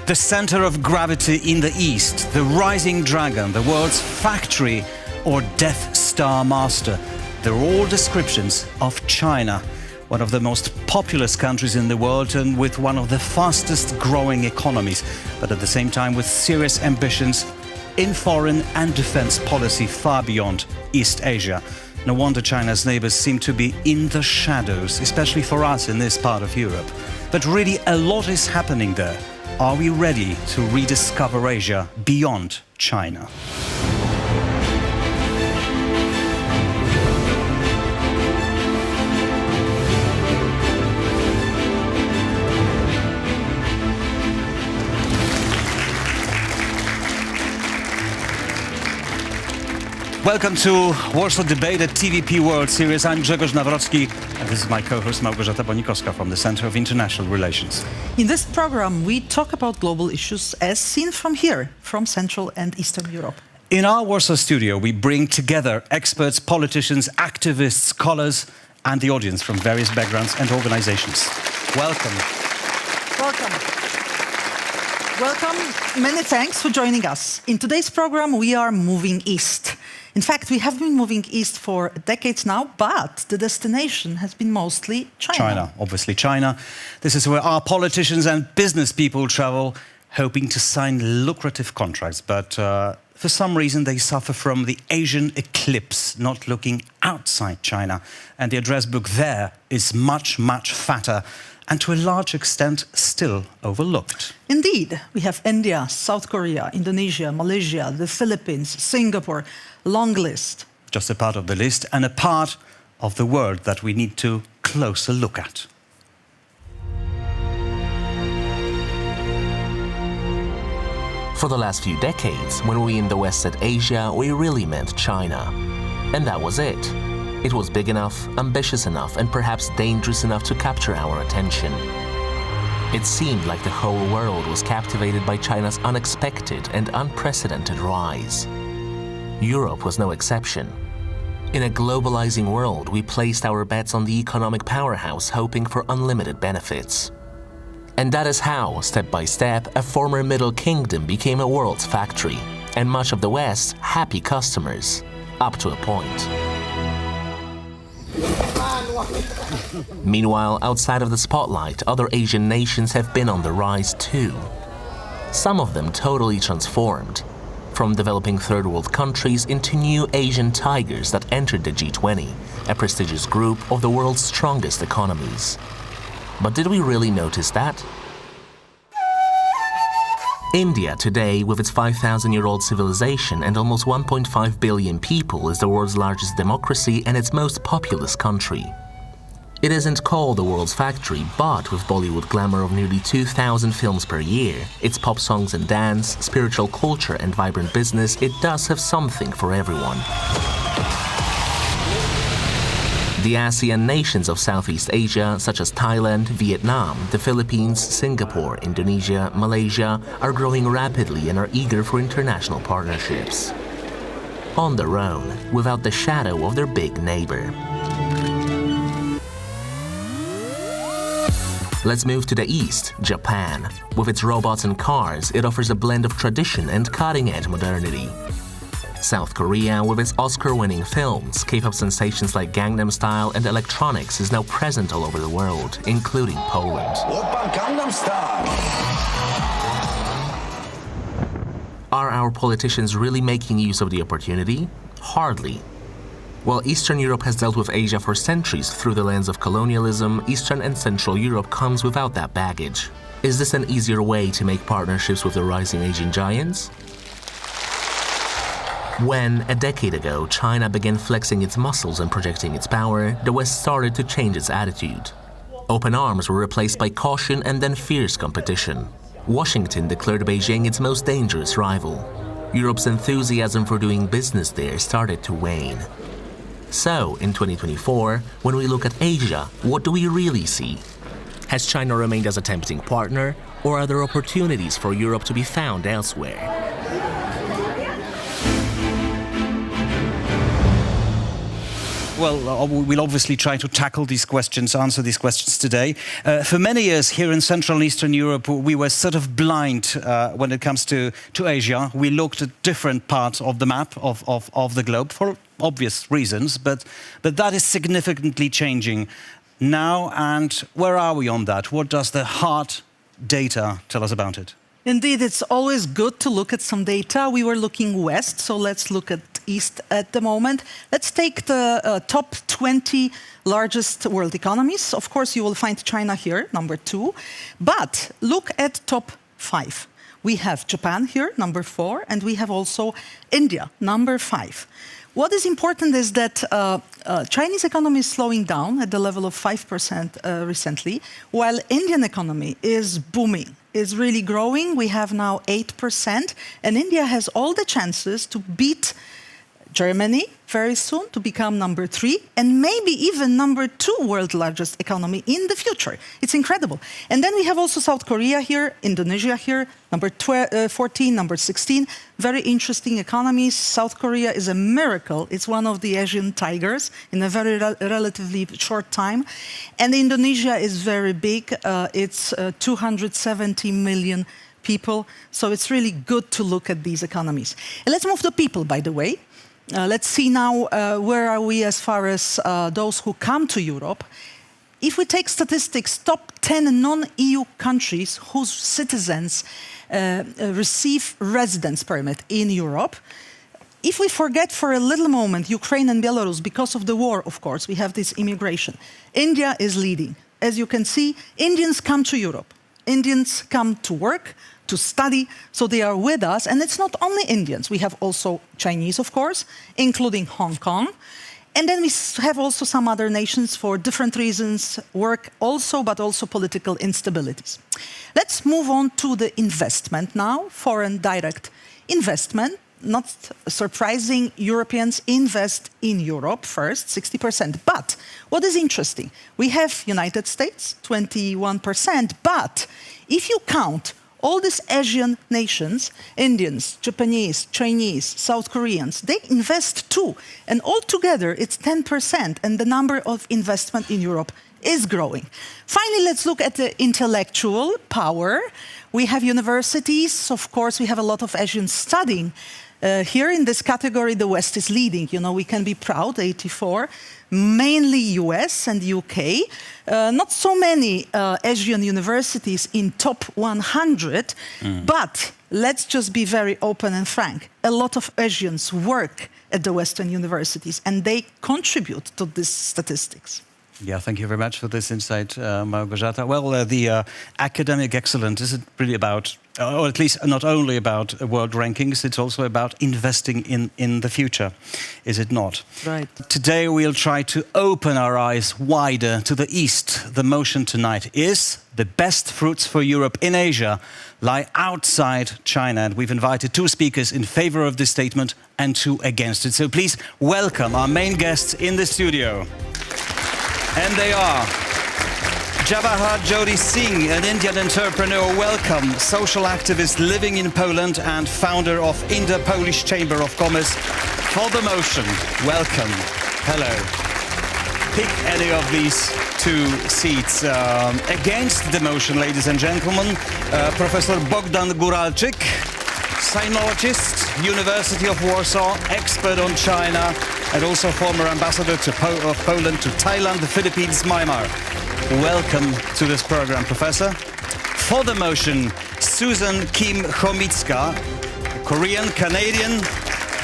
The center of gravity in the east, the rising dragon, the world's factory, or Death Star master. They're all descriptions of China, one of the most populous countries in the world and with one of the fastest growing economies, but at the same time with serious ambitions in foreign and defense policy far beyond East Asia. No wonder China's neighbors seem to be in the shadows, especially for us in this part of Europe. But really, a lot is happening there. Are we ready to rediscover Asia beyond China? Welcome to Warsaw Debate at TVP World Series. I'm Grzegorz Nawrocki, and this is my co-host Małgorzata Bonikowska from the Center of International Relations. In this program, we talk about global issues as seen from here, from Central and Eastern Europe. In our Warsaw studio, we bring together experts, politicians, activists, scholars, and the audience from various backgrounds and organizations. Welcome. Welcome. Welcome. Many thanks for joining us. In today's program, we are moving east. In fact, we have been moving east for decades now, but the destination has been mostly China. China, obviously China. This is where our politicians and business people travel, hoping to sign lucrative contracts. But for some reason, they suffer from the Asian eclipse, not looking outside China. And the address book there is much, much fatter and to a large extent still overlooked. Indeed, we have India, South Korea, Indonesia, Malaysia, the Philippines, Singapore. Long list. Just a part of the list and a part of the world that we need to closer look at. For the last few decades, when we in the West said Asia, we really meant China. And that was it. It was big enough, ambitious enough, and perhaps dangerous enough to capture our attention. It seemed like the whole world was captivated by China's unexpected and unprecedented rise. Europe was no exception. In a globalizing world, we placed our bets on the economic powerhouse, hoping for unlimited benefits. And that is how, step by step, a former Middle Kingdom became a world's factory, and much of the West happy customers, up to a point. Meanwhile, outside of the spotlight, other Asian nations have been on the rise too. Some of them totally transformed, from developing third world countries into new Asian tigers that entered the G20, a prestigious group of the world's strongest economies. But did we really notice that? India today, with its 5,000-year-old civilization and almost 1.5 billion people, is the world's largest democracy and its most populous country. It isn't called the world's factory, but with Bollywood glamour of nearly 2,000 films per year, its pop songs and dance, spiritual culture and vibrant business, it does have something for everyone. The ASEAN nations of Southeast Asia, such as Thailand, Vietnam, the Philippines, Singapore, Indonesia, Malaysia, are growing rapidly and are eager for international partnerships. On their own, without the shadow of their big neighbor. Let's move to the east, Japan. With its robots and cars, it offers a blend of tradition and cutting-edge modernity. South Korea, with its Oscar-winning films, K-pop sensations like Gangnam Style and electronics, is now present all over the world, including Poland. Are our politicians really making use of the opportunity? Hardly. While Eastern Europe has dealt with Asia for centuries through the lens of colonialism, Eastern and Central Europe comes without that baggage. Is this an easier way to make partnerships with the rising Asian giants? When, a decade ago, China began flexing its muscles and projecting its power, the West started to change its attitude. Open arms were replaced by caution and then fierce competition. Washington declared Beijing its most dangerous rival. Europe's enthusiasm for doing business there started to wane. So, in 2024, when we look at Asia, what do we really see? Has China remained as a tempting partner, or are there opportunities for Europe to be found elsewhere? Well, we'll obviously try to tackle these questions, answer these questions today. For many years here in Central and Eastern Europe, we were sort of blind when it comes to Asia. We looked at different parts of the map of the globe for obvious reasons, but that is significantly changing now. And where are we on that? What does the hard data tell us about it? Indeed, it's always good to look at some data. We were looking west, so let's look at east at the moment. Let's take the top 20 largest world economies. Of course, you will find China here, number 2. But look at top 5. We have Japan here, number 4, and we have also India, number 5. What is important is that Chinese economy is slowing down at the level of 5% recently, while Indian economy is booming, is really growing. We have now 8%, and India has all the chances to beat Germany very soon, to become number 3, and maybe even number 2 world largest economy in the future. It's incredible. And then we have also South Korea here, Indonesia here, number 14, number 16. Very interesting economies. South Korea is a miracle. It's one of the Asian tigers in a very relatively short time. And Indonesia is very big. It's 270 million people. So it's really good to look at these economies. And let's move to people, by the way. Let's see now where are we as far as those who come to Europe. If we take statistics, top 10 non-EU countries whose citizens receive residence permit in Europe. If we forget for a little moment Ukraine and Belarus, because of the war, of course, we have this immigration. India is leading. As you can see, Indians come to Europe. Indians come to work, to study, so they are with us. And it's not only Indians. We have also Chinese, of course, including Hong Kong. And then we have also some other nations for different reasons, work also, but also political instabilities. Let's move on to the investment now, foreign direct investment. Not surprising, Europeans invest in Europe first, 60%. But what is interesting, we have United States, 21%, but if you count all these Asian nations, Indians, Japanese, Chinese, South Koreans, they invest too. And altogether, it's 10%, and the number of investment in Europe is growing. Finally, let's look at the intellectual power. We have universities. Of course, we have a lot of Asians studying. Here in this category, the West is leading. You know, we can be proud, 84, mainly US and UK. Not so many Asian universities in top 100, but let's just be very open and frank. A lot of Asians work at the Western universities, and they contribute to these statistics. Yeah, thank you very much for this insight, Małgorzata. Well, the academic excellence isn't really about, or at least not only about world rankings, it's also about investing in the future, is it not? Right. Today we'll try to open our eyes wider to the east. The motion tonight is the best fruits for Europe in Asia lie outside China. And we've invited 2 speakers in favor of this statement and 2 against it. So please welcome our main guests in the studio. And they are Jawahar Jyoti Singh, an Indian entrepreneur, welcome, social activist living in Poland and founder of Indo-Polish Chamber of Commerce. For the motion, welcome. Hello. Pick any of these 2 seats. Against the motion, ladies and gentlemen, Professor Bogdan Guralczyk, sinologist, University of Warsaw, expert on China, and also former ambassador of Poland to Thailand, the Philippines, Myanmar. Welcome to this program, Professor. For the motion, Susan Kim Chomicka, Korean, Canadian,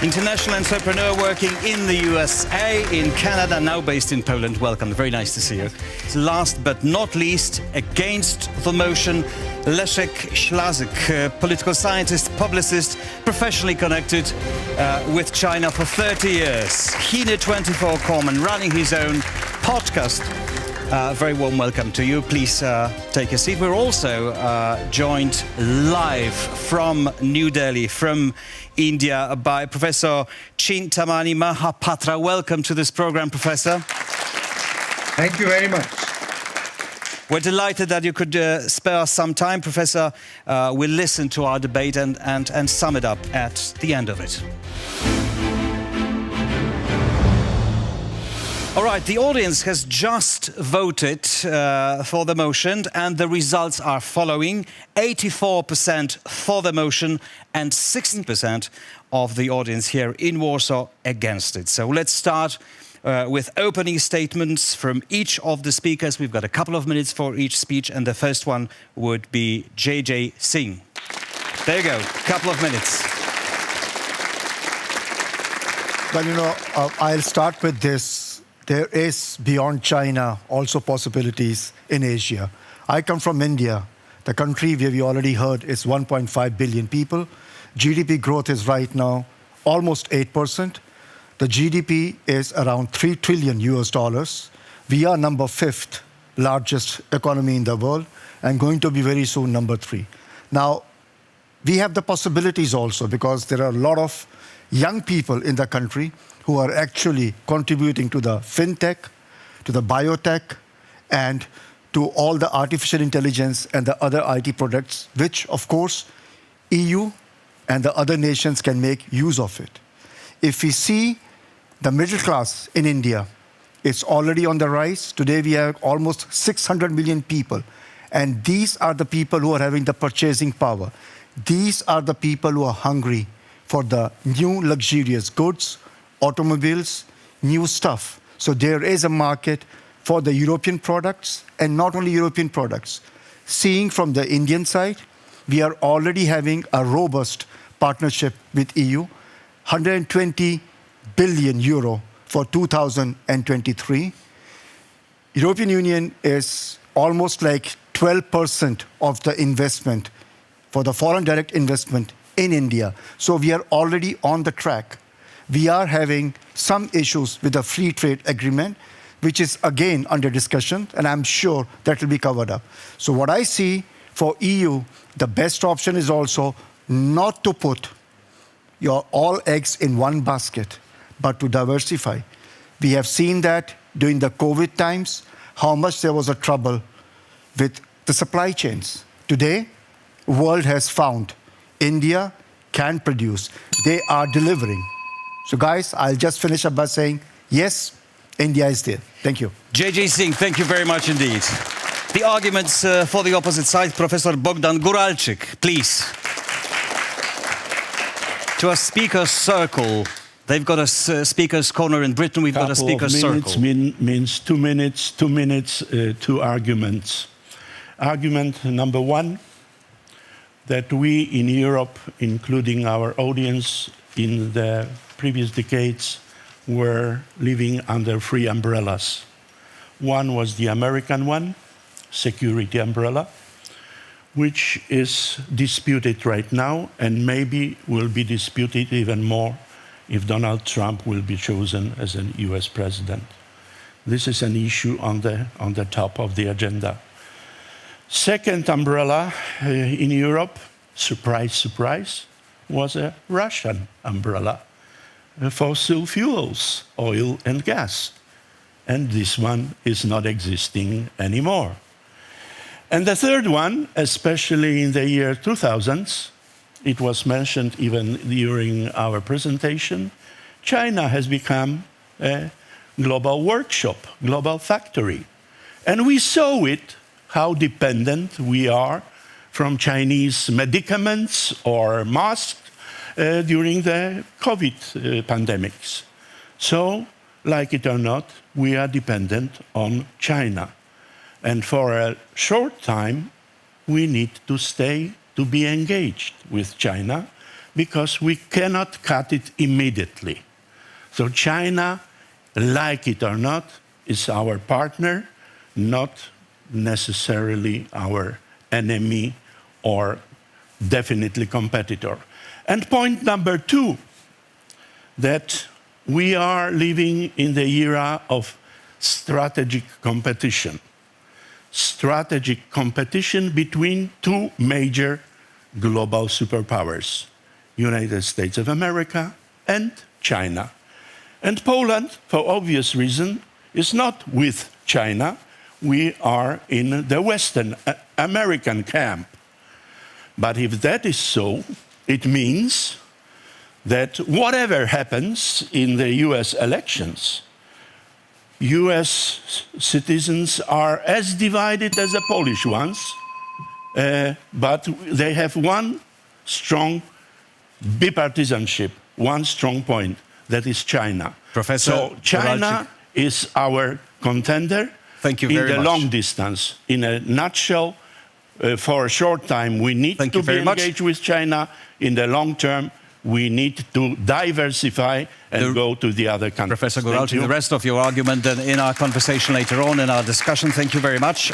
international entrepreneur working in the USA, in Canada, now based in Poland. Welcome, very nice to see you. Last but not least, against the motion, Leszek Slazyk, political scientist, publicist, professionally connected with China for 30 years. China24.com and running his own podcast. Very warm welcome to you. Please take a seat. We're also joined live from New Delhi, from India, by Professor Chintamani Mahapatra. Welcome to this program, Professor. Thank you very much. We're delighted that you could spare us some time, Professor. We'll listen to our debate and sum it up at the end of it. All right, the audience has just voted for the motion, and the results are following. 84% for the motion and 16% of the audience here in Warsaw against it. So let's start with opening statements from each of the speakers. We've got a couple of minutes for each speech, and the first one would be JJ Singh. There you go, couple of minutes. Well, you know, I'll start with this. There is, beyond China, also possibilities in Asia. I come from India, the country where we already heard is 1.5 billion people. GDP growth is right now almost 8%. The GDP is around $3 trillion US. We are number 5th largest economy in the world and going to be very soon number 3. Now, we have the possibilities also because there are a lot of young people in the country who are actually contributing to the fintech, to the biotech, and to all the artificial intelligence and the other IT products, which, of course, EU and the other nations can make use of it. If we see the middle class in India, it's already on the rise. Today, we have almost 600 million people. And these are the people who are having the purchasing power. These are the people who are hungry for the new luxurious goods, automobiles, new stuff. So there is a market for the European products, and not only European products. Seeing from the Indian side, we are already having a robust partnership with EU, 120 billion euro for 2023. European Union is almost like 12% of the investment for the foreign direct investment in India. So we are already on the track. We are having some issues with the free trade agreement, which is again under discussion, and I'm sure that will be covered up. So what I see for EU, the best option is also not to put your all eggs in one basket, but to diversify. We have seen that during the COVID times, how much there was a trouble with the supply chains. Today, world has found India can produce. They are delivering. So guys, I'll just finish up by saying, yes, India is there. Thank you. JJ Singh, thank you very much indeed. The arguments for the opposite side, Professor Bogdan Guralczyk, please. To a speaker's circle. They've got a speaker's corner in Britain, we've got a speaker's circle. Means 2 minutes, 2 minutes, 2 arguments. Argument number 1, that we in Europe, including our audience in the previous decades, were living under 3 umbrellas. One was the American one, security umbrella, which is disputed right now and maybe will be disputed even more if Donald Trump will be chosen as a US president. This is an issue on the top of the agenda. Second umbrella in Europe, surprise, surprise, was a Russian umbrella, fossil fuels, oil and gas. And this one is not existing anymore. And the third one, especially in the year 2000s, it was mentioned even during our presentation, China has become a global workshop, global factory. And we saw it, how dependent we are from Chinese medicaments or masks during the COVID pandemics. So, like it or not, we are dependent on China. And for a short time, we need to be engaged with China because we cannot cut it immediately. So China, like it or not, is our partner, not necessarily our enemy or definitely competitor. And point number 2, that we are living in the era of strategic competition. Strategic competition between 2 major global superpowers, United States of America and China. And Poland, for obvious reason, is not with China. We are in the Western American camp. But if that is so, it means that whatever happens in the US elections, US citizens are as divided as the Polish ones, but they have one strong bipartisanship, one strong point, that is China. Professor So China Kowalczyk. is our contender. Thank you in very the much. long distance. In a nutshell, for a short time, we need Thank to you be very much. engaged with China. In the long term, we need to diversify and go to the other countries. Professor Thank Kowalczyk, you. the rest of your argument and in our conversation later on in our discussion. Thank you very much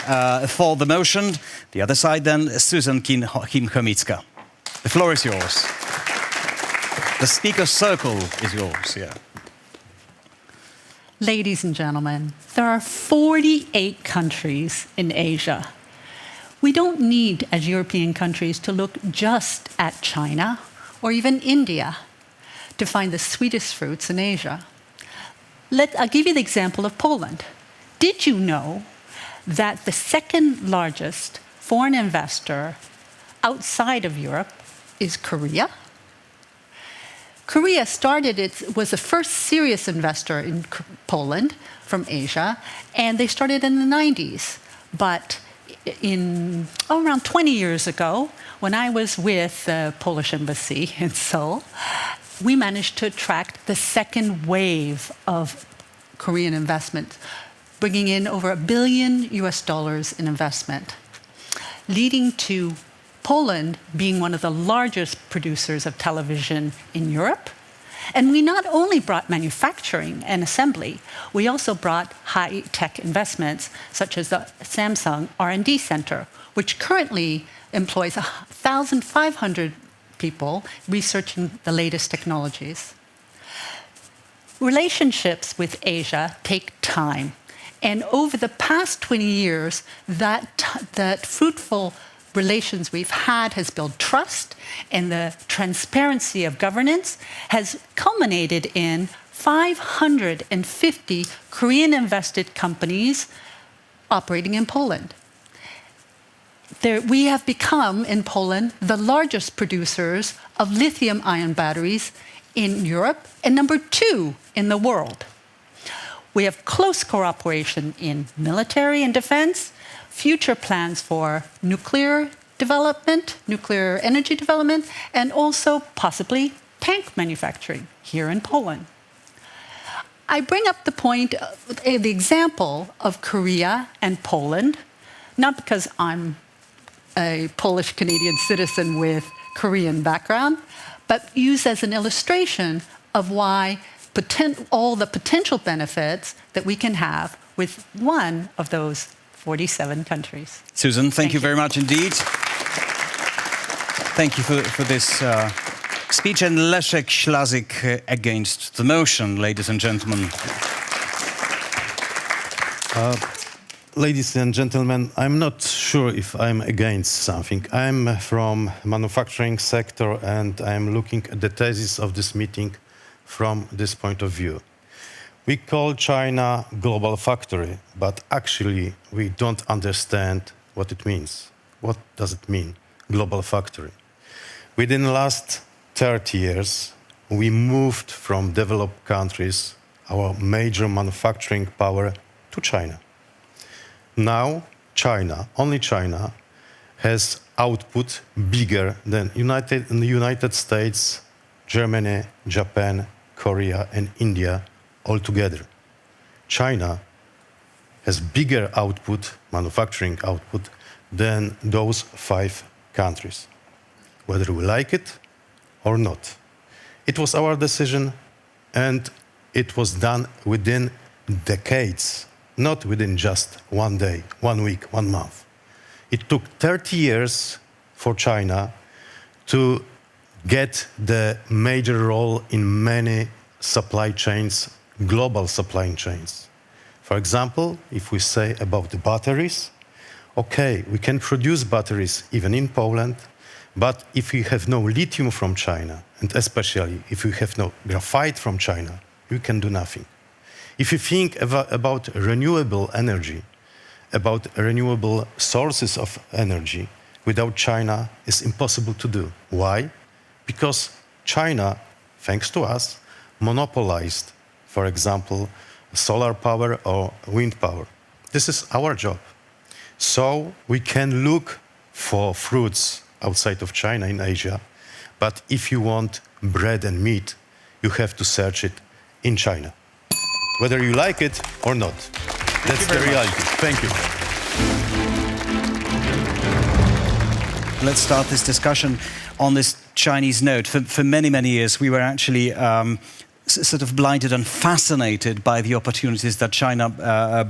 for the motion. The other side then, Susan Kim-Chomicka. The floor is yours. The speaker's circle is yours, yeah. Ladies and gentlemen, there are 48 countries in Asia. We don't need, as European countries, to look just at China or even India to find the sweetest fruits in Asia. I'll give you the example of Poland. Did you know that the second largest foreign investor outside of Europe is Korea? Korea was the first serious investor in Poland from Asia, and they started in the 90s. But around 20 years ago, when I was with the Polish embassy in Seoul, we managed to attract the second wave of Korean investment, bringing in over $1 billion in investment, leading to Poland being one of the largest producers of television in Europe. And we not only brought manufacturing and assembly, we also brought high-tech investments, such as the Samsung R&D Center, which currently employs 1,500 people researching the latest technologies. Relationships with Asia take time. And over the past 20 years, that fruitful relations we've had has built trust, and the transparency of governance has culminated in 550 Korean-invested companies operating in Poland. We have become, in Poland, the largest producers of lithium-ion batteries in Europe and number 2 in the world. We have close cooperation in military and defense, future plans for nuclear development, nuclear energy development, and also possibly tank manufacturing here in Poland. I bring up the example of Korea and Poland, not because I'm a Polish-Canadian citizen with Korean background, but used as an illustration of why all the potential benefits that we can have with one of those 47 countries. Susan, thank you very much indeed. Thank you for this speech. And Leszek Slazyk against the motion, ladies and gentlemen. Ladies and gentlemen, I'm not sure if I'm against something. I'm from manufacturing sector, and I'm looking at the thesis of this meeting from this point of view. We call China global factory, but actually we don't understand what it means. What does it mean, global factory? Within the last 30 years, we moved from developed countries, our major manufacturing power, to China. Now, China, only China, has output bigger than the United States, Germany, Japan, Korea, and India all together. China has bigger output, manufacturing output, than those 5 countries, whether we like it or not. It was our decision, and it was done within decades, not within just one day, 1 week, 1 month. It took 30 years for China to get the major role in many supply chains, global supply chains. For example, if we say about the batteries, okay, we can produce batteries even in Poland, but if we have no lithium from China, and especially if we have no graphite from China, we can do nothing. If you think about renewable energy, about renewable sources of energy, without China, it's impossible to do. Why? Because China, thanks to us, monopolized, for example, solar power or wind power. This is our job. So we can look for fruits outside of China in Asia, but if you want bread and meat, you have to search it in China, whether you like it or not. That's the reality. Thank you. Let's start this discussion on this Chinese note. For many, many years, we were actually sort of blinded and fascinated by the opportunities that China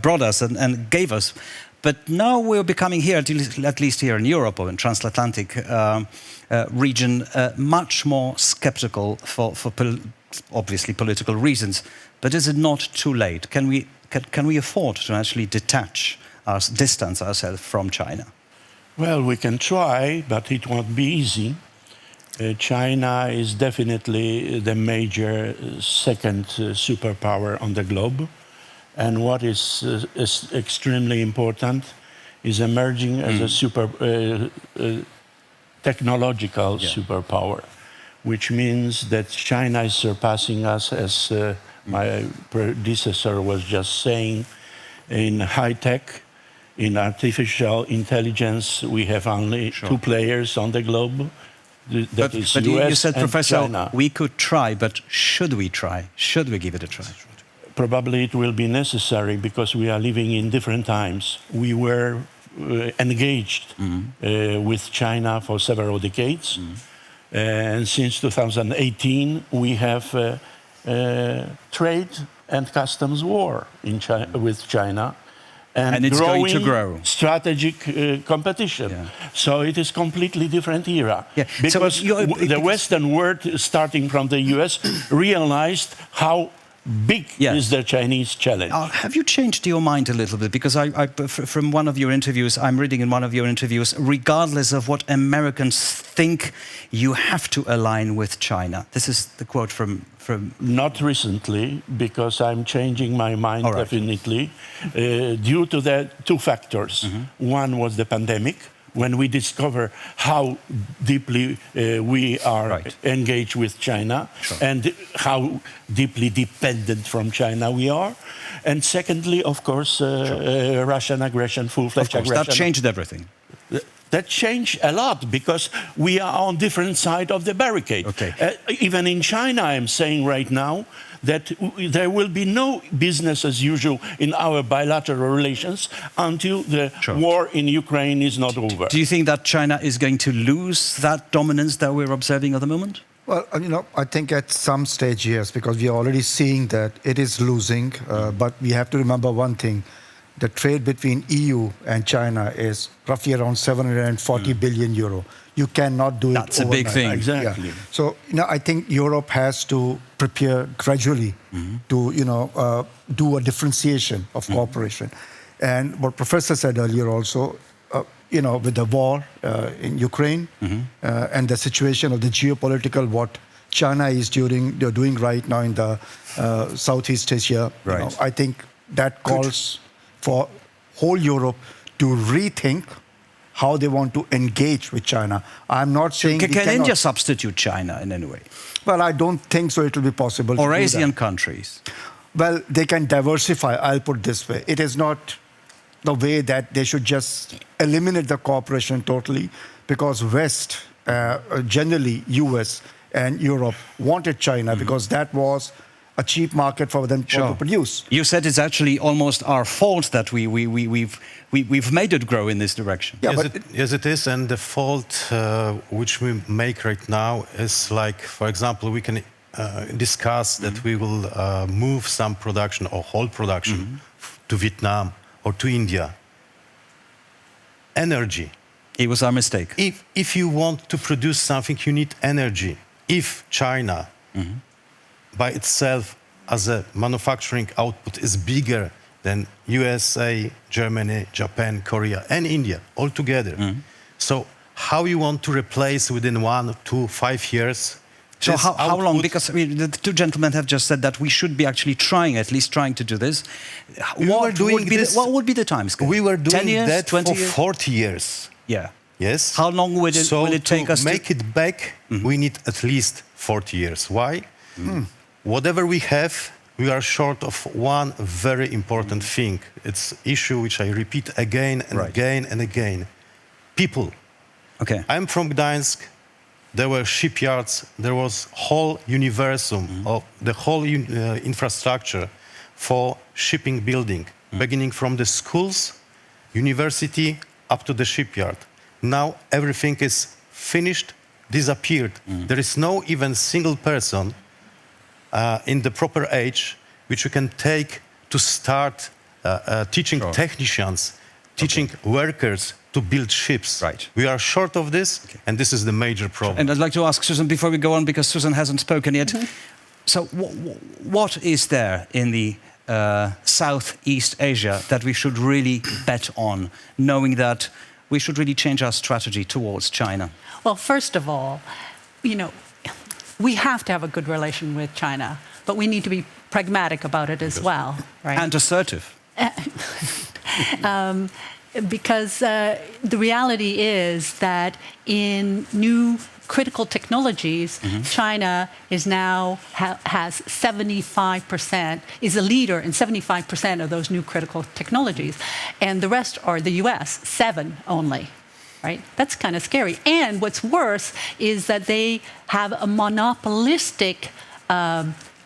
brought us and gave us. But now we're becoming here, at least here in Europe or in transatlantic region, much more skeptical for obviously political reasons. But is it not too late? Can we afford to actually distance ourselves from China? Well, we can try, but it won't be easy. China is definitely the major second superpower on the globe. And what is extremely important is emerging as a technological superpower, which means that China is surpassing us, as my predecessor was just saying, in high tech. In artificial intelligence, we have only two players on the globe. That is but US you said, and Professor, China. we could try, but should we try? Should we give it a try? Probably it will be necessary because we are living in different times. We were engaged with China for several decades. And since 2018, we have trade and customs war with China. And it's going to grow. Strategic competition. Yeah. So it is completely different era. Yeah. Because So the Western world, starting from the US, realized how big is the Chinese challenge. Have you changed your mind a little bit? Because from one of your interviews, I'm reading in one of your interviews, regardless of what Americans think, you have to align with China. This is the quote from... Not recently, because I'm changing my mind definitely, due to the two factors. One was the pandemic, when we discover how deeply we are engaged with China and how deeply dependent from China we are. And secondly, of course, Russian aggression, full-fledged aggression. That changed everything. That changed a lot because we are on different side of the barricade. Even in China, I'm saying right now that there will be no business as usual in our bilateral relations until the war in Ukraine is not over. Do you think that China is going to lose that dominance that we're observing at the moment? Well, I think at some stage, yes, because we are already seeing that it is losing. But we have to remember one thing. The trade between EU and China is roughly around 740 billion euro. You cannot do it That's a big thing. Exactly. Yeah. So, I think Europe has to prepare gradually to, do a differentiation of cooperation. And what Professor said earlier also, with the war in Ukraine and the situation of the geopolitical, what China is doing right now in the Southeast Asia, I think that calls for whole Europe to rethink how they want to engage with China. I'm not saying... Can India substitute China in any way? Well, I don't think so it will be possible. Or Asian countries? Well, they can diversify, I'll put it this way. It is not the way that they should just eliminate the cooperation totally, because West, generally US and Europe, wanted China because that was a cheap market for them to produce. You said it's actually almost our fault that we've made it grow in this direction. Yeah, yes, it is, and the fault which we make right now is like, for example, we can discuss that we will move some production or whole production to Vietnam or to India. Energy. It was our mistake. If you want to produce something, you need energy. If China by itself as a manufacturing output is bigger than USA, Germany, Japan, Korea, and India all together. So how you want to replace within 1 to 5 years? So how long? Because the two gentlemen have just said that we should be actually at least trying to do this. What would be the time scale? We were doing 10 years, that 20 for years? 40 years. Yeah. Yes. How long will it take us to make it back? We need at least 40 years. Why? Whatever we have, we are short of one very important thing. It's issue which I repeat again and again and again. People. Okay. I'm from Gdańsk. There were shipyards. There was whole universum of the whole infrastructure for shipping building, beginning from the schools, university, up to the shipyard. Now everything is finished, disappeared. There is no even single person in the proper age which you can take to start teaching technicians, teaching workers to build ships. Right. We are short of this, and this is the major problem. And I'd like to ask Susan before we go on, because Susan hasn't spoken yet. So what is there in the Southeast Asia that we should really bet on, knowing that we should really change our strategy towards China? Well, first of all, we have to have a good relation with China, but we need to be pragmatic about it as well, right? And assertive. Because the reality is that in new critical technologies, China is now has 75%, is a leader in 75% of those new critical technologies. And the rest are the US, 7 only. Right? That's kind of scary. And what's worse is that they have a monopolistic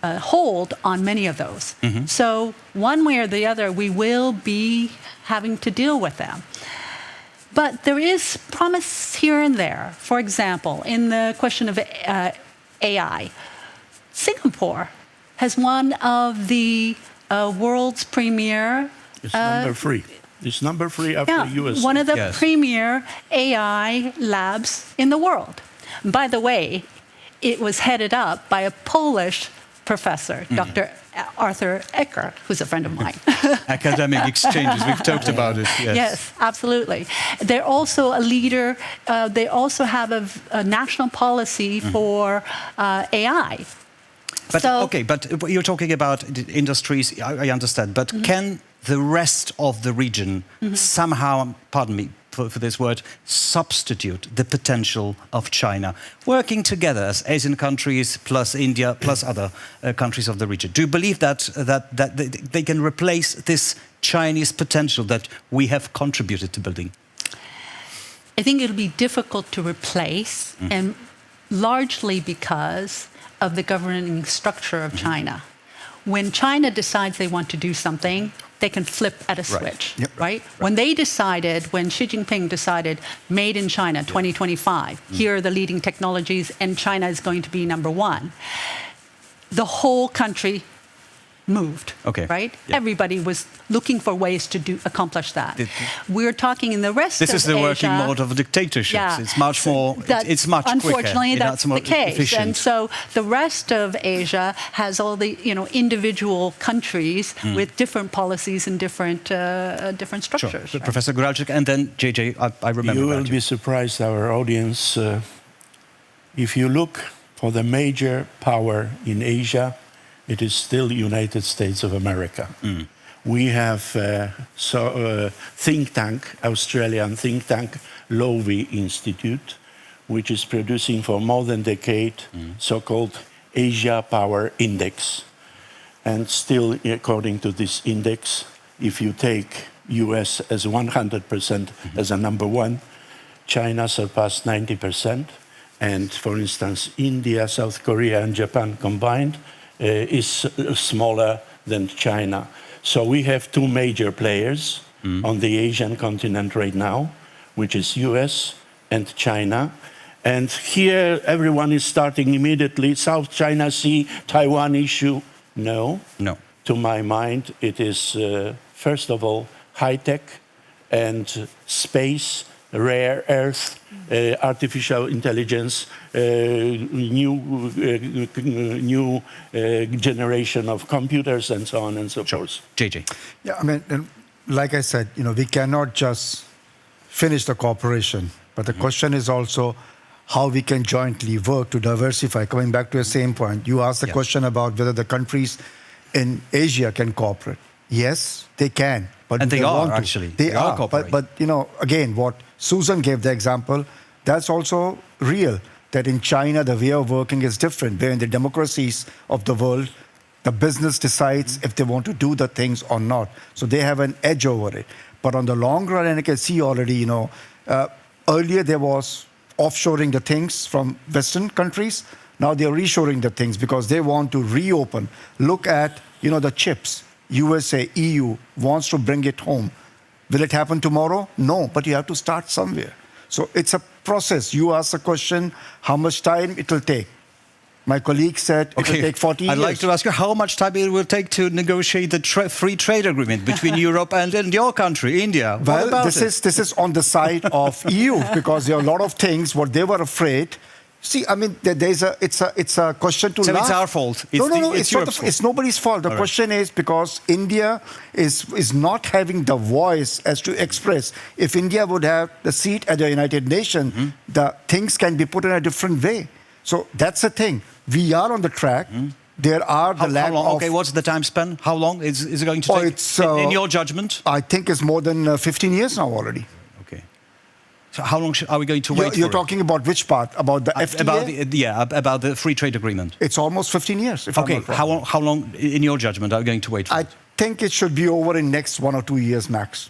hold on many of those. So one way or the other, we will be having to deal with them. But there is promise here and there. For example, in the question of AI, Singapore has one of the world's premier... It's number 3. It's number 3 after US. One of the premier AI labs in the world. By the way, it was headed up by a Polish professor, Dr. Arthur Ecker, who's a friend of mine. Academic exchanges, we've talked about it. Yes, absolutely. They're also a leader. They also have a national policy for AI. But, okay, but you're talking about industries, I understand, but can the rest of the region somehow, pardon me for this word, substitute the potential of China, working together as Asian countries plus India plus other countries of the region? Do you believe that they can replace this Chinese potential that we have contributed to building? I think it'll be difficult to replace, and largely because of the governing structure of China. When China decides they want to do something, they can flip at a switch, right? When they decided, when Xi Jinping decided, made in China 2025, here are the leading technologies, and China is going to be number 1, the whole country moved, right? Everybody was looking for ways to accomplish that. We're talking in the rest of Asia. This is the working mode of dictatorships. It's much more, it's much quicker. Unfortunately, that's the case. Efficient. And so the rest of Asia has all the individual countries with different policies and different structures. Sure. Professor Guralczyk, and then JJ, I remember you will be surprised, our audience, if you look for the major power in Asia, it is still United States of America. We have think tank, Australian think tank, Lowy Institute, which is producing for more than a decade so-called Asia Power Index. And still, according to this index, if you take US as 100% as a number 1, China surpassed 90%. And for instance, India, South Korea, and Japan combined is smaller than China. So we have 2 major players on the Asian continent right now, which is US and China. And here everyone is starting immediately, South China Sea, Taiwan issue. No. To my mind, it is, first of all, high-tech and space, rare earth, artificial intelligence, new generation of computers, and so on and so forth. JJ. Yeah, I mean, and like I said, we cannot just finish the cooperation, but the question is also how we can jointly work to diversify. Coming back to the same point, you asked the question about whether the countries in Asia can cooperate. Yes, they can. But and they are, want to. actually. They are cooperating. But again, what Susan gave the example, that's also real, that in China, the way of working is different, where in the democracies of the world, The business decides if they want to do the things or not. So they have an edge over it. But on the long run, and I can see already, earlier there was offshoring the things from Western countries. Now they're reshoring the things because they want to reopen. Look at, the chips. USA, EU wants to bring it home. Will it happen tomorrow? No, but you have to start somewhere. So it's a process. You ask a question, how much time it will take? My colleague said it will take 40 years. I'd like to ask you how much time it will take to negotiate the free trade agreement between Europe and your country, India. Well, this is on the side of EU because there are a lot of things what they were afraid. See, I mean, it's a question to So laugh. it's our fault. No, it's Europe's fault. it's nobody's fault. The question is because India is not having the voice as to express. If India would have the seat at the United Nations, the things can be put in a different way. So that's the thing. We are on the track. There are the lack how long? of... Okay, what's the time span? How long is it going to take? In your judgment? I think it's more than 15 years now already. Okay. So how long are we going to wait You're for talking about which part? About the FTA? About the free trade agreement. It's almost 15 years. If Okay, I'm not wrong. how long, in your judgment, are we going to wait for I it? think it should be over in next 1 or 2 years max.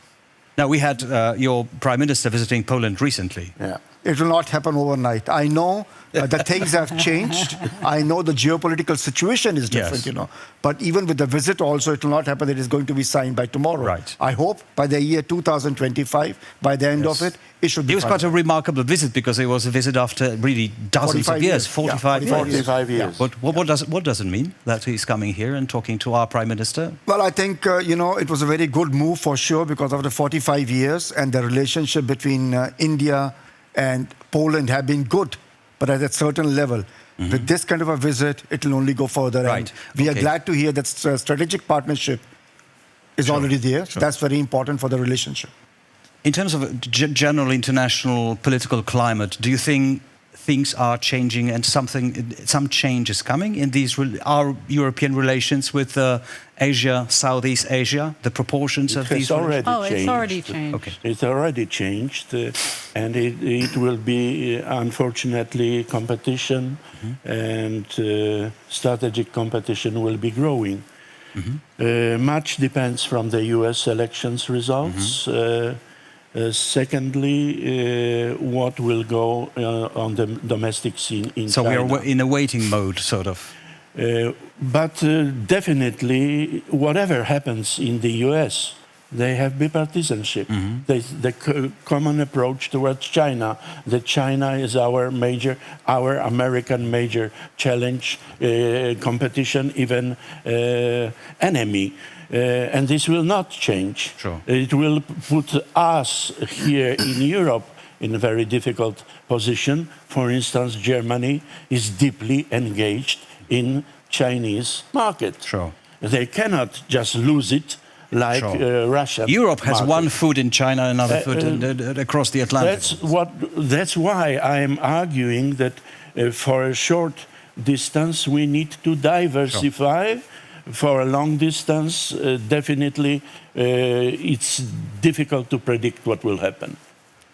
Now, we had your Prime Minister visiting Poland recently. Yeah. It will not happen overnight. I know the things have changed. I know the geopolitical situation is different, But even with the visit also, it will not happen that it's going to be signed by tomorrow. Right. I hope by the year 2025, by the end of it, it should be It was quite a remarkable visit because it was a visit after really dozens of years, 45 years. 45 years. But what does it mean that he's coming here and talking to our Prime Minister? Well, I think, it was a very good move for sure because of the 45 years and the relationship between India and Poland have been good, but at a certain level. With this kind of a visit, it will only go further. Right. And we are glad to hear that strategic partnership is already there. Sure. That's very important for the relationship. In terms of general international political climate, do you think things are changing and some change is coming in our European relations with Asia, Southeast Asia, the proportions of these? It's already changed. Okay. It's already changed, and it will be, unfortunately, competition and strategic competition will be growing. Much depends from the U.S. elections results. Secondly, what will go on the domestic scene in China. So we are in a waiting mode, sort of. But definitely, whatever happens in the U.S., they have bipartisanship. The common approach towards China, that China is our American major challenge, competition, even enemy. And this will not change. Sure. It will put us here in Europe in a very difficult position. For instance, Germany is deeply engaged in Chinese market. Sure. They cannot just lose it like Russia. Europe has market. one foot in China, another foot across the Atlantic. That's why I am arguing that for a short distance we need to diversify. Sure. For a long distance, definitely, it's difficult to predict what will happen.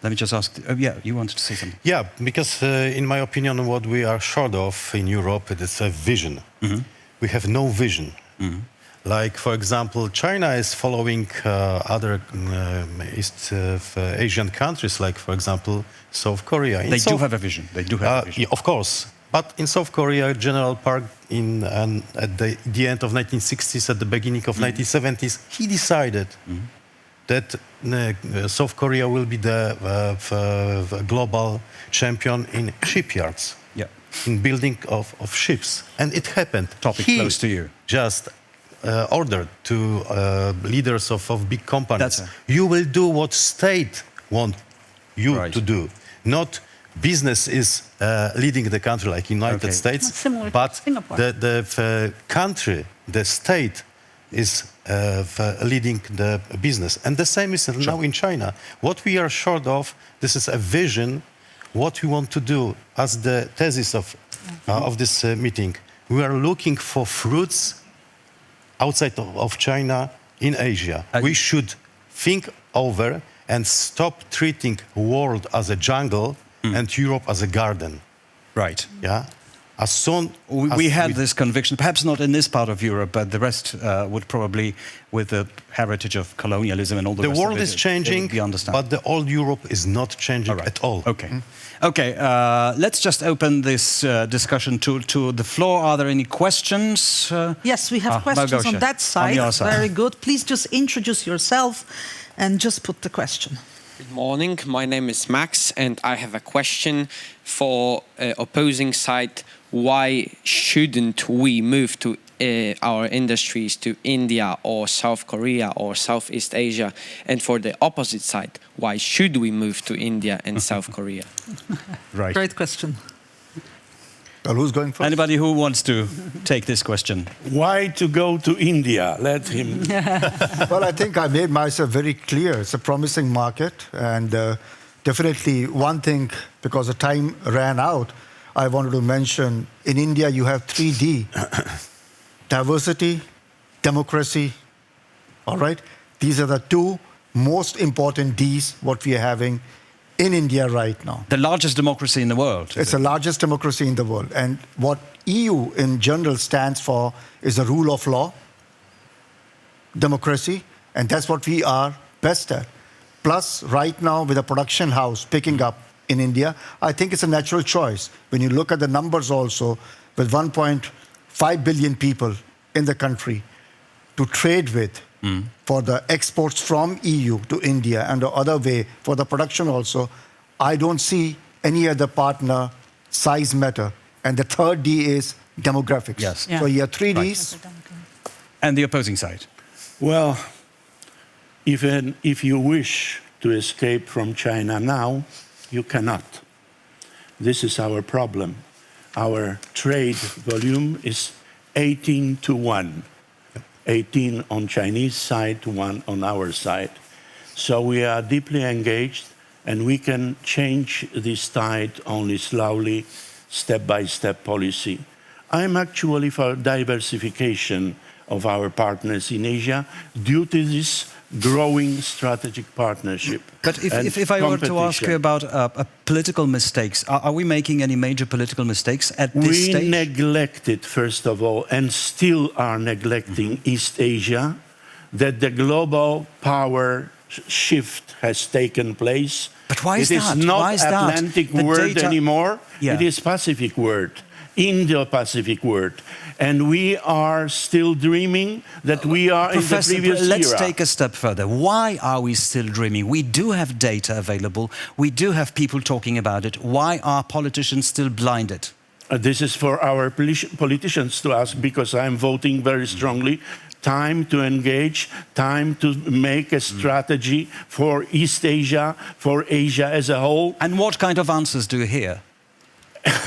Let me just ask. You wanted to say something? Yeah, because in my opinion, what we are short of in Europe is a vision. We have no vision. Like, for example, China is following other East Asian countries, like, for example, South Korea. They do have a vision. They do have a vision. Yeah, of course. But in South Korea, General Park, at the end of 1960s, at the beginning of 1970s, he decided that South Korea will be the global champion in shipyards, in building of ships. And it happened. Topic close to you. Just ordered to leaders of big companies, you will do what state want you to do, not business is leading the country like United States, but the country, the state is leading the business. And the same is now in China. What we are short of, this is a vision, what we want to do as the thesis of this meeting. We are looking for fruits outside of China in Asia. We should think over and stop treating world as a jungle and Europe as a garden. Right. Yeah. As soon We as had this conviction, perhaps not in this part of Europe, but the rest would probably, with the heritage of colonialism and all the the rest world of it, is it changing, would be understandable. but the old Europe is not changing at all. Okay. Okay, let's just open this discussion to the floor. Are there any questions? Yes, we have questions Małgosia, on that side. your side. Very good. Please just introduce yourself and just put the question. Good morning. My name is Max, and I have a question for opposing side. Why shouldn't we move to our industries to India or South Korea or Southeast Asia? And for the opposite side, why should we move to India and South Korea? Right. Great question. Well, who's going first? Anybody who wants to take this question? Why to go to India? Let him. Well, I think I made myself very clear. It's a promising market. And definitely one thing, because the time ran out, I wanted to mention, in India you have 3D. Diversity, democracy, all right? These are the two most important Ds what we are having in India right now. The largest democracy in the world. It's the largest democracy in the world. And what EU in general stands for is the rule of law, democracy, and that's what we are best at. Plus, right now, with a production house picking up in India, I think it's a natural choice. When you look at the numbers also, with 1.5 billion people in the country to trade with, for the exports from EU to India and the other way for the production also, I don't see any other partner size matter. And the third D is demographics. Yes. Yeah. So you have 3Ds. And the opposing side. Well, if you wish to escape from China now, you cannot. This is our problem. Our trade volume is 18-1. 18 on Chinese side, 1 on our side. So we are deeply engaged, and we can change this tide only slowly, step-by-step policy. I'm actually for diversification of our partners in Asia due to this growing strategic partnership. But if I were to ask you about political mistakes, are we making any major political mistakes at this stage? We neglected, first of all, and still are neglecting East Asia, that the global power shift has taken place. But why is that? It is not Why is that? Atlantic The word data- anymore. Yeah. It is Pacific word, Indo-Pacific word. And we are still dreaming that we are in the Professor, previous let's era. take a step further. Why are we still dreaming? We do have data available. We do have people talking about it. Why are politicians still blinded? This is for our politicians to ask, because I'm voting very strongly. Time to engage, time to make a strategy for East Asia, for Asia as a whole. And what kind of answers do you hear?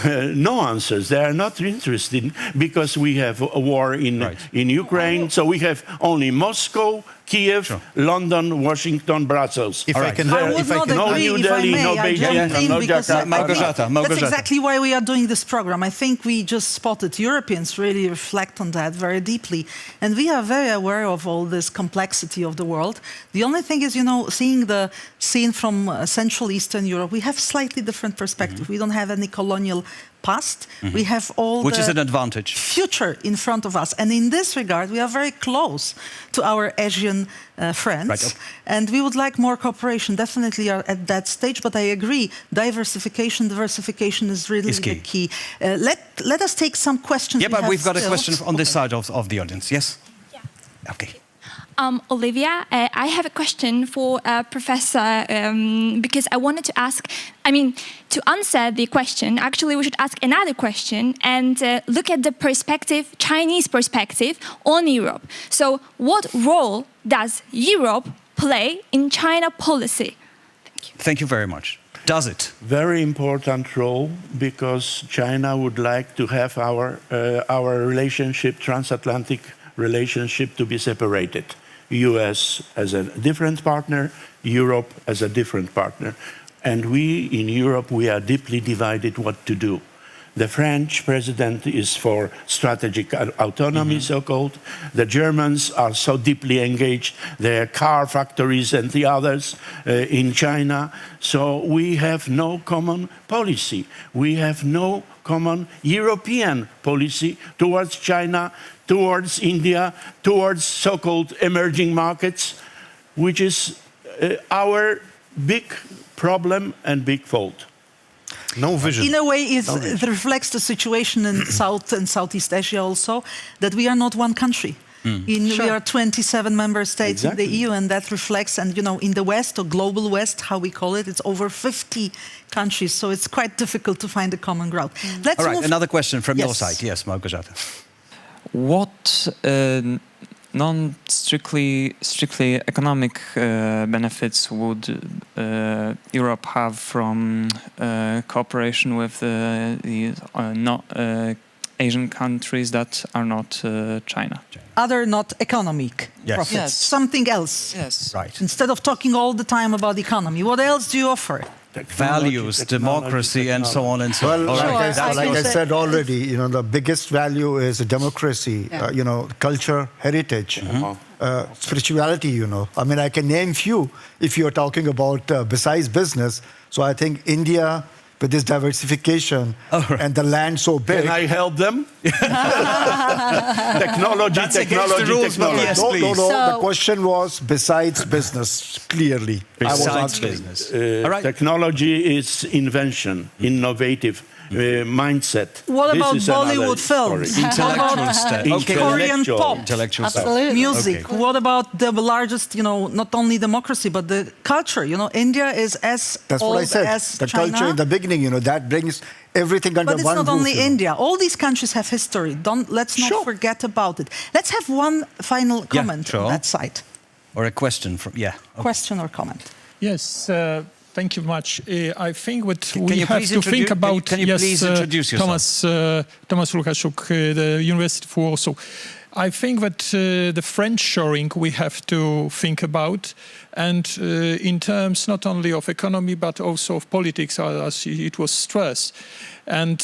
No answers. They are not interested because we have a war in Ukraine. So we have only Moscow, Kiev, London, Washington, Brussels. If I can, I would not no agree, New if I Delhi, may. no I Beijing, jumped in no because I Jakarta. think Małgorzata. that's exactly why we are doing this program. I think we just spotted Europeans really reflect on that very deeply. And we are very aware of all this complexity of the world. The only thing is, seeing the scene from Central Eastern Europe, we have slightly different perspective. We don't have any colonial past. We have all Which the is an advantage. future in front of us. And in this regard, we are very close to our Asian friends. Right. And we would like more cooperation. Definitely are at that stage. But I agree, diversification is really Is key. the key. Let us take some questions. Yeah, we but have we've got a still. question on this side of the audience. Yes? Yeah. Okay. Olivia, I have a question for Professor, because I wanted to ask, to answer the question, actually we should ask another question and look at the perspective, Chinese perspective on Europe. So what role does Europe play in China policy? Thank you. Thank you very much. Does it? Very important role, because China would like to have our relationship, transatlantic relationship, to be separated. US as a different partner, Europe as a different partner. And we in Europe, we are deeply divided what to do. The French president is for strategic autonomy, so-called. The Germans are so deeply engaged, their car factories and the others in China. So we have no common policy. We have no common European policy towards China, towards India, towards so-called emerging markets, which is our big problem and big fault. No vision. In a way, it reflects the situation in South and Southeast Asia also, that we are not one country. We are 27 member states in the EU, and that reflects, and in the West, or global West, how we call it, it's over 50 countries, so it's quite difficult to find a common ground. Let's All right, move. another question from your side. Yes, Małgorzata. What non-strictly economic benefits would Europe have from cooperation with the Asian countries that are not China? Other not economic profits, Yes. something else. Yes. Right. Instead of talking all the time about economy, what else do you offer? Values, democracy, and so on and so on. Well, All right. like I said already, the biggest value is democracy, culture, heritage, spirituality, I mean, I can name few if you're talking about besides business. So I think India, with this diversification and the land so big. Can I help them? Technology. Yes, No, please. the question was besides business, clearly. Besides business. All right. Technology is invention, innovative mindset. What This about is another Bollywood story. films? Intellectual stuff. Okay. Korean pop. Intellectual stuff. Absolutely. Music. Okay. What about the largest, not only democracy, but the culture? India is as That's old what I said. as The China. culture in the beginning, that brings everything under But it's one not roof. only India. All these countries have history. Let's not forget about it. Let's have one final comment sure. on that side. Or a question from, okay. Question or comment? Yes, thank you much. I think what Can we you have please to think about... Can you please introduce yourself? Thomas Lukaszuk, the University of Warsaw. I think that the friend shoring we have to think about, and in terms not only of economy but also of politics, as it was stressed. And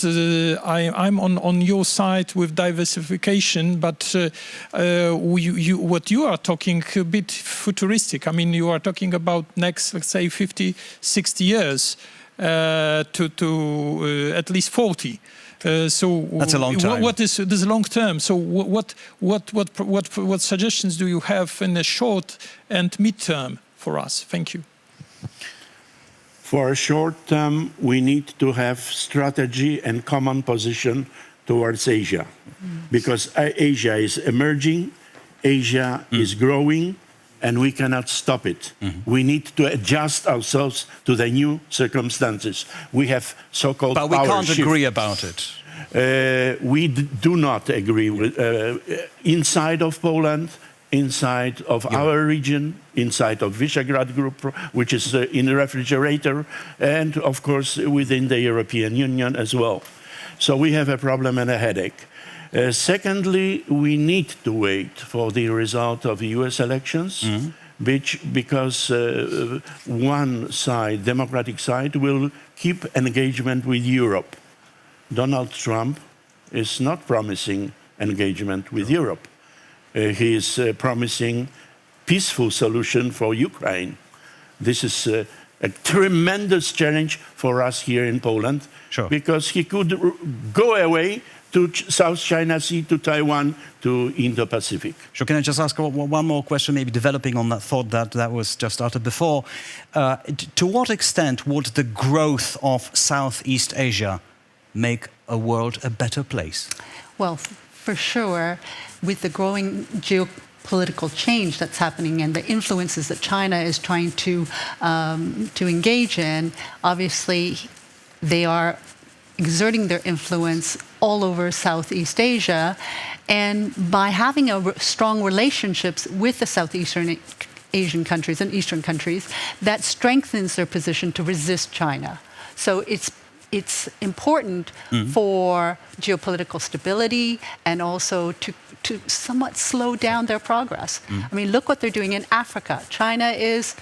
I'm on your side with diversification, but what you are talking a bit futuristic. I mean, you are talking about next, let's say, 50, 60 years to at least 40. So that's a long time. What is this long term? So what suggestions do you have in the short and mid-term for us? Thank you. For a short term, we need to have strategy and common position towards Asia, because Asia is emerging, Asia is growing, and we cannot stop it. We need to adjust ourselves to the new circumstances. We have so-called But we power can't shift. agree about it. We do not agree with inside of Poland, inside of our region, inside of Visegrad Group, which is in the refrigerator, and of course within the European Union as well. So we have a problem and a headache. Secondly, we need to wait for the result of the US elections, because one side, Democratic side, will keep engagement with Europe. Donald Trump is not promising engagement with Europe. He is promising peaceful solution for Ukraine. This is a tremendous challenge for us here in Poland, because he could go away to South China Sea, to Taiwan, to Indo-Pacific. Sure. Can I just ask one more question, maybe developing on that thought that was just uttered before? To what extent would the growth of Southeast Asia make a world a better place? Well, for sure, with the growing geopolitical change that's happening and the influences that China is trying to engage in, obviously they are exerting their influence all over Southeast Asia. And by having strong relationships with the Southeastern Asian countries and Eastern countries, that strengthens their position to resist China. So it's important for geopolitical stability and also to somewhat slow down their progress. I mean, look what they're doing in Africa. China is,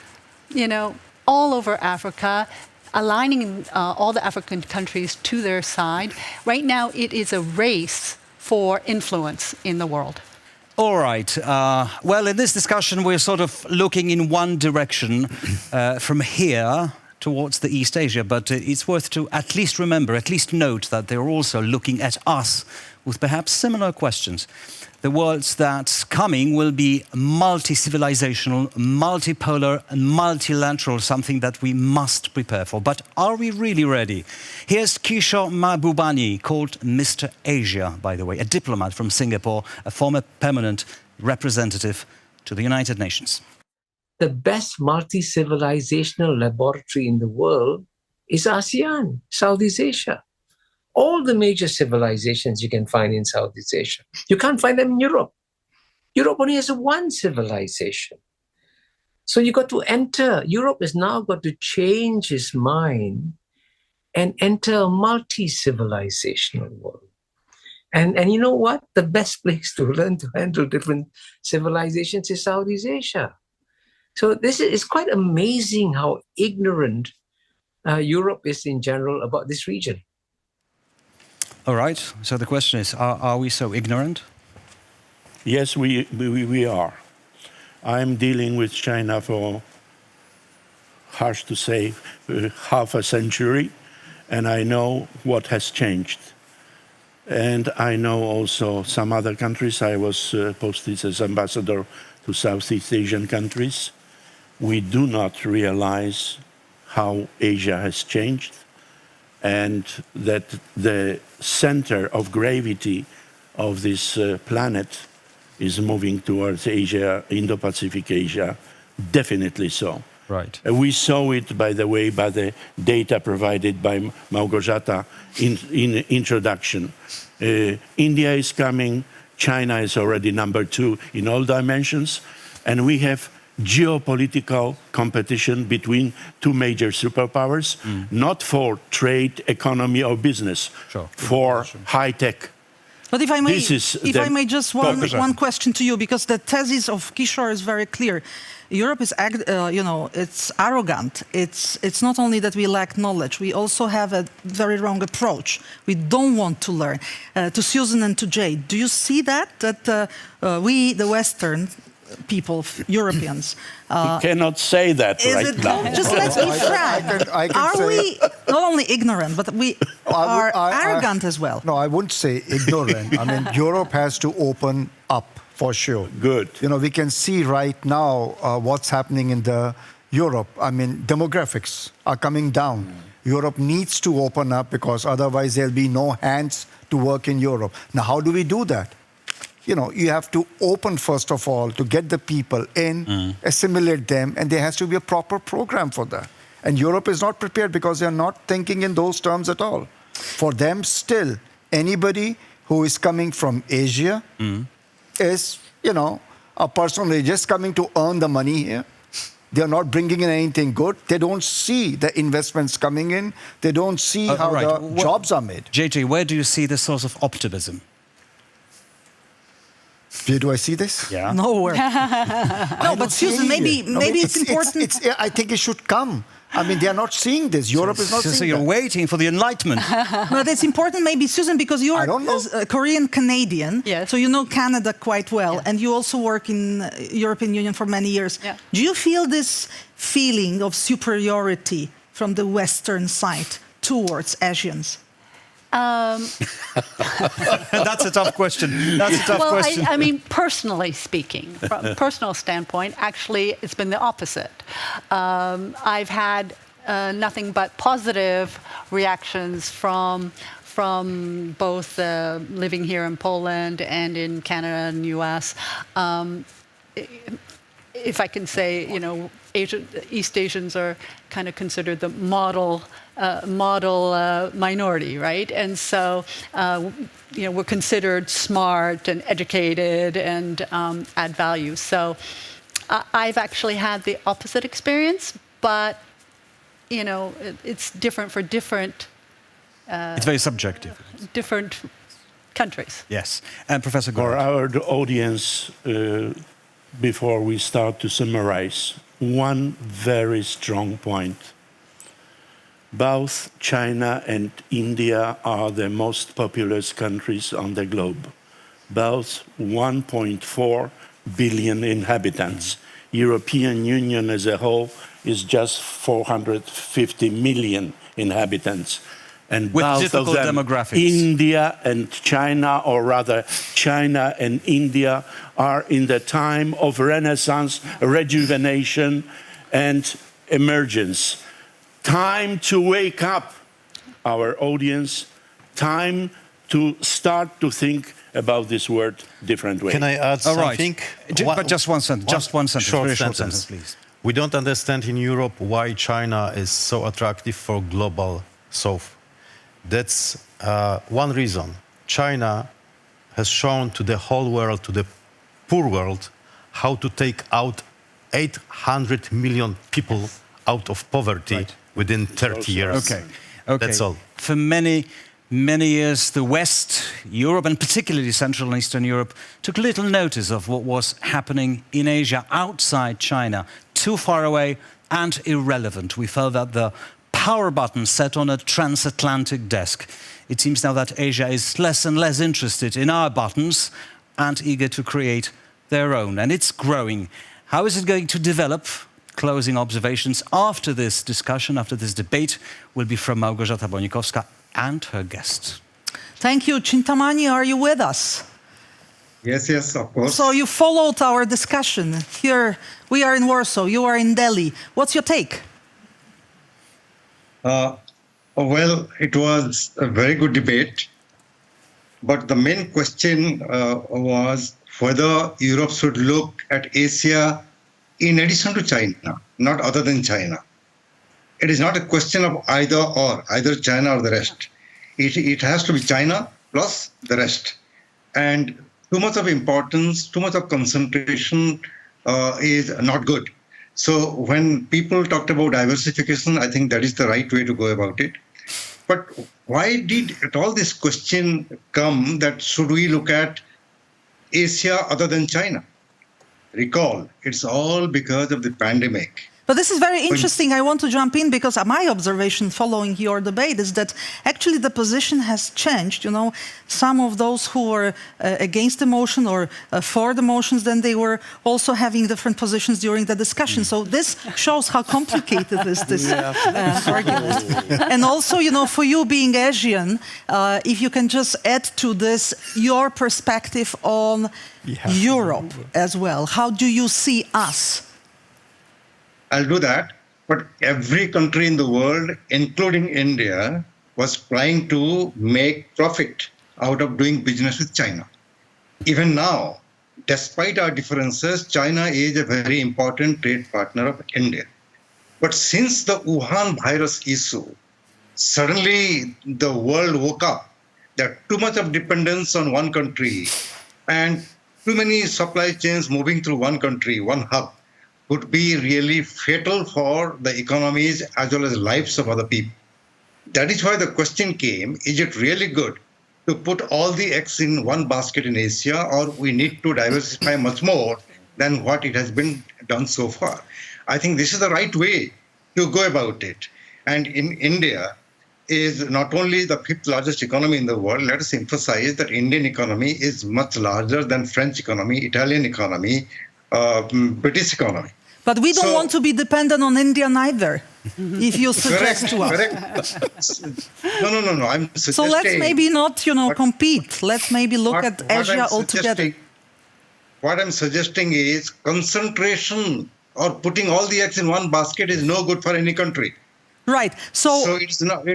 all over Africa. aligning all the African countries to their side. Right now, it is a race for influence in the world. All right. Well, in this discussion, we're sort of looking in one direction from here towards the East Asia, but it's worth to at least remember, at least note that they're also looking at us with perhaps similar questions. The worlds that's coming will be multi-civilizational, multipolar and multilateral, something that we must prepare for. But are we really ready? Here's Kishore Mahbubani, called Mr. Asia, by the way, a diplomat from Singapore, a former permanent representative to the United Nations. The best multi-civilizational laboratory in the world is ASEAN, Southeast Asia. All the major civilizations you can find in Southeast Asia. You can't find them in Europe. Europe only has one civilization. So you got to enter. Europe has now got to change its mind and enter a multi-civilizational world. And you know what? The best place to learn to handle different civilizations is Southeast Asia. So this is quite amazing how ignorant Europe is in general about this region. All right. So the question is, are we so ignorant? Yes, we are. I'm dealing with China for, harsh to say, half a century, and I know what has changed. And I know also some other countries. I was posted as ambassador to Southeast Asian countries. We do not realize how Asia has changed, and that the center of gravity of this planet is moving towards Asia, Indo-Pacific Asia, definitely so. Right. We saw it, by the way, by the data provided by Małgorzata in introduction. India is coming, China is already #2 in all dimensions, and we have geopolitical competition between two major superpowers, not for trade, economy, or business, for high tech. But if I may, just one question to you, because the thesis of Kishore is very clear. Europe is, it's arrogant. It's not only that we lack knowledge, we also have a very wrong approach. We don't want to learn. To Susan and to Jay, do you see that we, the Western people, Europeans... you cannot say that right now. Just let's be frank. Are we not only ignorant, but we are arrogant as well? No, I wouldn't say ignorant. I mean, Europe has to open up, for sure. Good. You know, we can see right now what's happening in Europe. I mean, demographics are coming down. Europe needs to open up, because otherwise there'll be no hands to work in Europe. Now, how do we do that? You know, you have to open, first of all, to get the people in, assimilate them, and there has to be a proper program for that. And Europe is not prepared, because they're not thinking in those terms at all. For them, still, anybody who is coming from Asia is, a person who is just coming to earn the money here. They're not bringing in anything good. They don't see the investments coming in. They don't see how the jobs are made. JJ, where do you see the source of optimism? Where do I see this? Yeah. Nowhere. No, but Susan, maybe it's important. I think it should come. I mean, they are not seeing this. Europe is not seeing So you're waiting for the Enlightenment. But it's important, maybe, Susan, because you are a Korean-Canadian, so you know Canada quite well, and you also work in the European Union for many years. Yeah. Do you feel this feeling of superiority from the Western side towards Asians? That's a tough question. That's a tough question. I mean, personally speaking, from a personal standpoint, actually, it's been the opposite. I've had nothing but positive reactions from both living here in Poland and in Canada and US. If I can say, East Asians are kind of considered the model minority, right? And so, we're considered smart and educated and add value. So I've actually had the opposite experience, but, it's different for different... it's very subjective. Different countries. Yes. And Professor Gord. For our audience, before we start to summarize, one very strong point. Both China and India are the most populous countries on the globe. Both 1.4 billion inhabitants. European Union as a whole is just 450 million inhabitants. And with both difficult of them, demographics. India and China, or rather China and India, are in the time of renaissance, rejuvenation, and emergence. Time to wake up our audience, time to start to think about this word different way. Can I add something? But just one sentence, Short short sentence, sentence, please. We don't understand in Europe why China is so attractive for global south. That's one reason. China has shown to the whole world, to the poor world, how to take out 800 million people out of poverty within 30 years. Okay. That's all. For many years, the West, Europe, and particularly Central and Eastern Europe, took little notice of what was happening in Asia outside China, too far away and irrelevant. We felt that the power button set on a transatlantic desk. It seems now that Asia is less and less interested in our buttons and eager to create their own. And it's growing. How is it going to develop? Closing observations after this discussion, after this debate, will be from Małgorzata Bonikowska and her guest. Thank you. Chintamani, are you with us? Yes, of course. So you followed our discussion. Here we are in Warsaw, you are in Delhi. What's your take? Well, it was a very good debate, but the main question was whether Europe should look at Asia in addition to China, not other than China. It is not a question of either or, either China or the rest. It has to be China plus the rest. And too much of importance, too much of concentration is not good. So when people talked about diversification, I think that is the right way to go about it. But why did all this question come that should we look at Asia other than China? Recall, it's all because of the pandemic. But this is very interesting. I want to jump in because my observation following your debate is that actually the position has changed. You know, some of those who were against the motion or for the motions, then they were also having different positions during the discussion. So this shows how complicated is this argument. And also, you know, for you being Asian, if you can just add to this your perspective on Europe as well. How do you see us? I'll do that. But every country in the world, including India, was trying to make profit out of doing business with China. Even now, despite our differences, China is a very important trade partner of India. But since the Wuhan virus issue, suddenly the world woke up. There too much of dependence on one country and too many supply chains moving through one country, one hub, would be really fatal for the economies as well as lives of other people. That is why the question came, is it really good to put all the eggs in one basket in Asia, or we need to diversify much more than what it has been done so far? I think this is the right way to go about it. And in India is not only the 5th largest economy in the world, let us emphasize that Indian economy is much larger than French economy, Italian economy, British economy. But we don't want to be dependent on India neither, if you suggest to us. Correct. No. I'm suggesting. So let's maybe not, compete. Let's maybe look at Asia altogether. What I'm suggesting is concentration or putting all the eggs in one basket is no good for any country. Right. So it's not.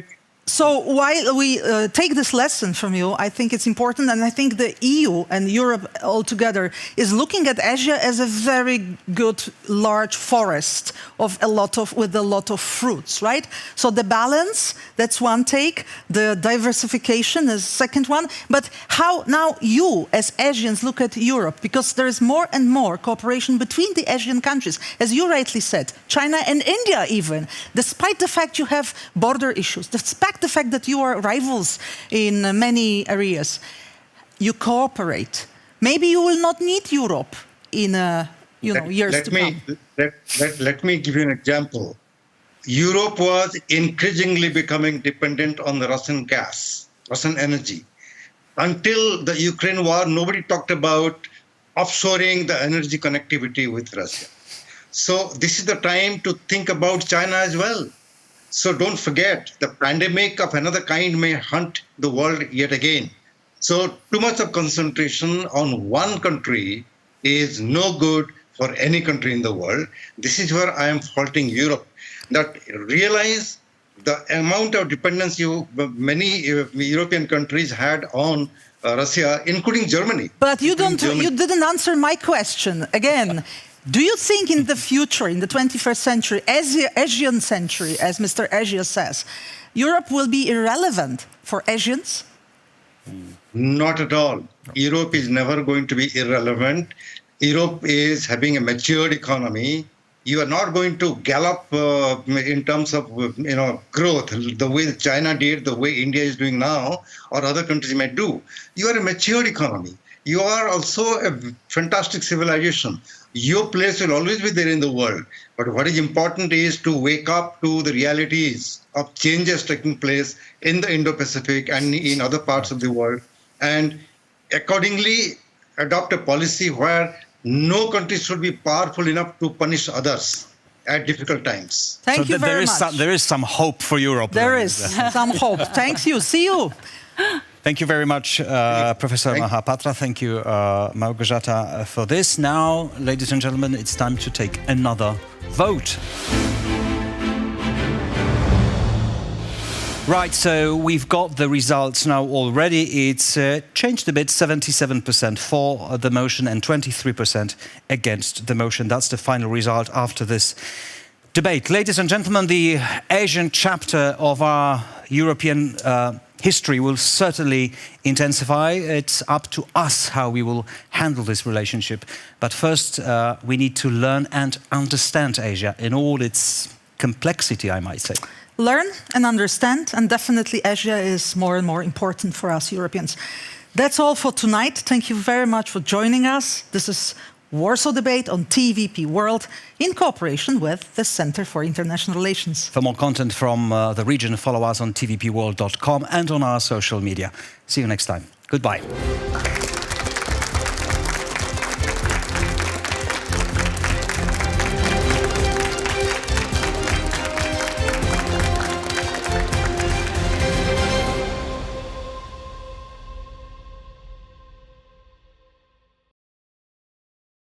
So while we take this lesson from you, I think it's important, and I think the EU and Europe altogether is looking at Asia as a very good large forest with a lot of fruits, right? So the balance, that's one take. The diversification is second one. But how now you as Asians look at Europe? Because there is more and more cooperation between the Asian countries, as you rightly said, China and India even, despite the fact you have border issues, despite the fact that you are rivals in many areas, you cooperate. Maybe you will not need Europe in years to come. Let me give you an example. Europe was increasingly becoming dependent on the Russian gas, Russian energy. Until the Ukraine war, nobody talked about offshoring the energy connectivity with Russia. So this is the time to think about China as well. So don't forget, the pandemic of another kind may hunt the world yet again. So too much of concentration on one country is no good for any country in the world. This is where I am faulting Europe. That realize the amount of dependence many European countries had on Russia, including Germany. But you didn't answer my question. Again, do you think in the future, in the 21st century, Asian century, as Mr. Asia says, Europe will be irrelevant for Asians? Not at all. Europe is never going to be irrelevant. Europe is having a matured economy. You are not going to gallop in terms of growth the way China did, the way India is doing now, or other countries may do. You are a matured economy. You are also a fantastic civilization. Your place will always be there in the world. But what is important is to wake up to the realities of changes taking place in the Indo-Pacific and in other parts of the world, and accordingly adopt a policy where no country should be powerful enough to punish others at difficult times. Thank you very much. There is some hope for Europe. There is some hope. Thanks you. See you. Thank you very much, Professor Mahapatra. Thank you, Małgorzata, for this. Now, ladies and gentlemen, it's time to take another vote. Right, so we've got the results now already. It's changed a bit, 77% for the motion and 23% against the motion. That's the final result after this debate. Ladies and gentlemen, the Asian chapter of our European history will certainly intensify. It's up to us how we will handle this relationship. But first, we need to learn and understand Asia in all its complexity, I might say. Learn and understand, and definitely Asia is more and more important for us Europeans. That's all for tonight. Thank you very much for joining us. This is Warsaw Debate on TVP World in cooperation with the Center for International Relations. For more content from the region, follow us on tvpworld.com and on our social media. See you next time. Goodbye.